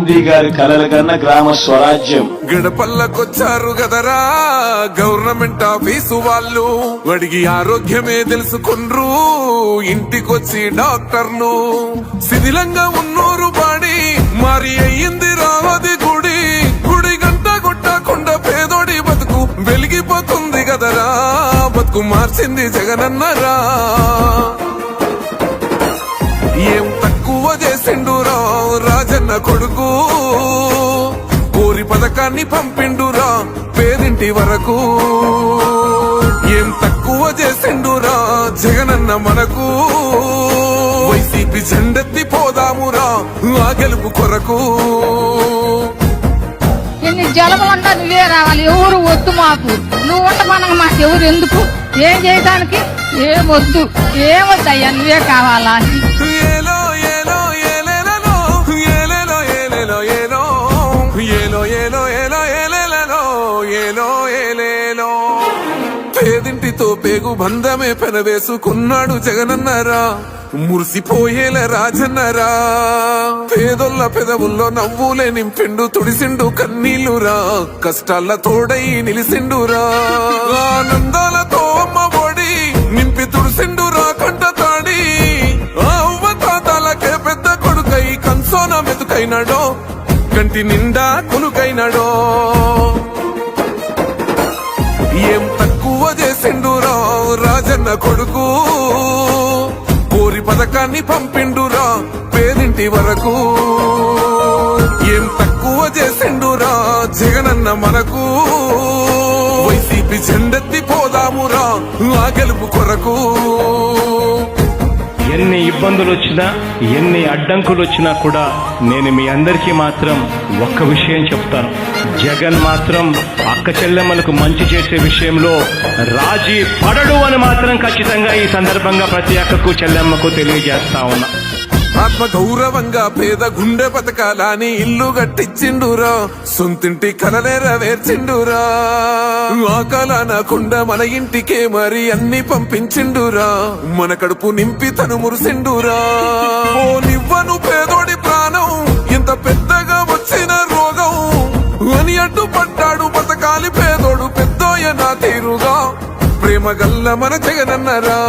గాంధీ గారి కలల కన్నా గ్రామ స్వరాజ్యం. గడపల్లకొచ్చారు గదరా గవర్నమెంట్ ఆఫీసు వాళ్ళు, అడిగి ఆరోగ్యమే తెలుసుకుండ్రు ఇంటికొచ్చి డాక్టర్లు. శిథిలంగా ఉన్నోరు బాడి మారి అయ్యింది రావది గుడి, గుడి గంట కొట్టకుండా పేదోడి బతుకు వెలిగిపోతుంది గదరా, బతుకు మార్చింది జగనన్నరా. ఏం తక్కువ చేసిండురా రాజన్న కొడుకు, కోరి పథకాన్ని పంపిండురా పేదింటి వరకు. ఏం తక్కువ చేసిండురా జగనన్న మనకు, వైసీపీ జెండెత్తి పోదామురా ఆ గెలుపు కొరకు. ఎన్ని జలములంటా నువ్వే రావాలి, ఎవరు వద్దు మాకు, నువ్వు ఉండమనగా మాకు ఎవరు ఎందుకు, ఏం చేయడానికి ఏమొద్దు, ఏమొద్దయ్యా నువ్వే కావాలా. ఏలో ఏలో ఏలేలో ఏలేలో ఏలేలో ఏలో ఏలో ఏలో ఏలో ఏలేలో ఏలో ఏలేలో. పేదింటితో పేగు బంధమే పెనవేసుకున్నాడు జగనన్నరా, మురిసిపోయేల రాజన్నరా. పేదొల్ల పెదవుల్లో నవ్వులే నింపిండు తుడిసిండు కన్నీళ్లురా, కష్టాల తోడై నిలిసిండురా. ఆనందాలతో అమ్మ ఒడి నింపి తుడిసిండురా కంట తాడి, అవ్వ తాతాలకే పెద్ద కొడుకై కంసోన మెతుకైనాడో, కంటి నిండా కొనుకైనాడో. ఏం తక్కువ చేసిండురా రాజన్న కొడుకు, కోరి పథకాన్ని పంపిండురా పేదింటి వరకు. ఏం తక్కువ చేసిండురా జగనన్న మనకు, వైసీపీ జెండెత్తి పోదామురా ఆ గెలుపు కొరకు. ఎన్ని ఇబ్బందులు వచ్చినా ఎన్ని అడ్డంకులు వచ్చినా కూడా నేను మీ అందరికీ మాత్రం ఒక్క విషయం చెప్తాను, జగన్ మాత్రం అక్క చెల్లెమ్మలకు మంచి చేసే విషయంలో రాజీ పడడు అని మాత్రం ఖచ్చితంగా ఈ సందర్భంగా ప్రతి అక్కకు చెల్లెమ్మకు తెలియజేస్తా ఉన్నా. ఆత్మ గౌరవంగా పేద గుండె బతకాలని ఇల్లు గట్టించిండురా, సొంతింటి కలనేరవేర్చిండురా. ఆ కలనకుండా మన ఇంటికే మరి అన్ని పంపించిండురా, మన కడుపు నింపి తను మురిసిండురా. ఓ నివ్వను పేదోడి ప్రాణం ఎంత పెద్దగా వచ్చిన రోగం అని అడ్డుపడ్డాడు బతకాలి పేదోడు పెద్దోయ నా తీరుగా, ప్రేమ గల్ల మన జగనన్నరా.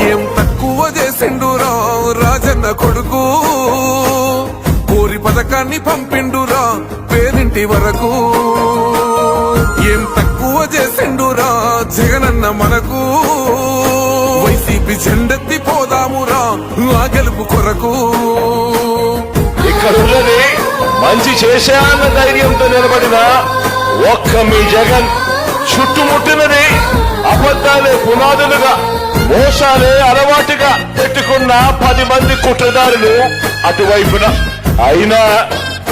ఏం తక్కువ చేసిండురా రాజన్న కొడుకు, కోరి పథకాన్ని పంపిండురా పేదింటి వరకు. ఏం తక్కువ చేసిండురా జగనన్న మనకు, వైసీపీ జెండెత్తి పోదామురా ఆ గెలుపు కొరకు. ఇక్కడ ఉన్నది మంచి చేశాన్న ధైర్యంతో నిలబడిన ఒక్క మీ జగన్, చుట్టుముట్టినది అబద్ధాలే పునాదులుగా మోసాలే అలవాటుగా పెట్టుకున్న 10 మంది కుట్రదారులు అటువైపున. అయినా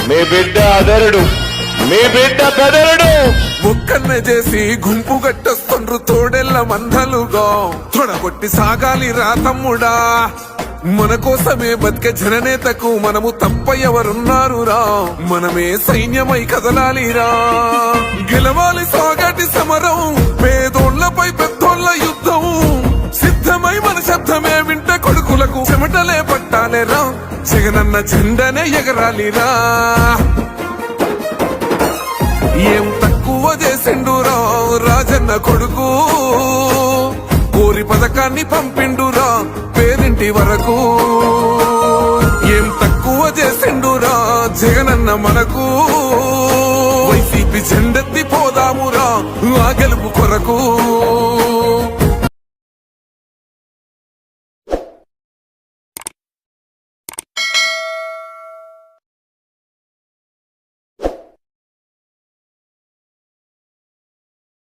మీ బిడ్డ అదరుడు, మీ బిడ్డ బెదరుడు. ముక్కన్న చేసి గుంపు గట్టొస్తుండ్రు తోడెల్ల మందలుగా, తొడగొట్టి సాగాలి రా తమ్ముడా. మన కోసమే బతికే జననేతకు మనము తప్ప ఎవరున్నారు రా, మనమే సైన్యమై కదలాలిరా. గెలవాలి సాగటి సమరం, పేదోళ్లపై పెద్దోళ్ల యుద్ధం, సిద్ధమై మన శబ్దమే వింట కొడుకులకు చెమటలే పట్టాలేరా, జగనన్న జెండనే ఎగరాలిరా. ఏం తక్కువ చేసిండురా రాజన్న కొడుకు, కోరి పథకాన్ని పంపిండురా పేదింటి వరకు. ఏం తక్కువ చేసిండురా జగనన్న మనకు, వైసీపీ జెండెత్తి పోదామురా ఆ గెలుపు కొరకు.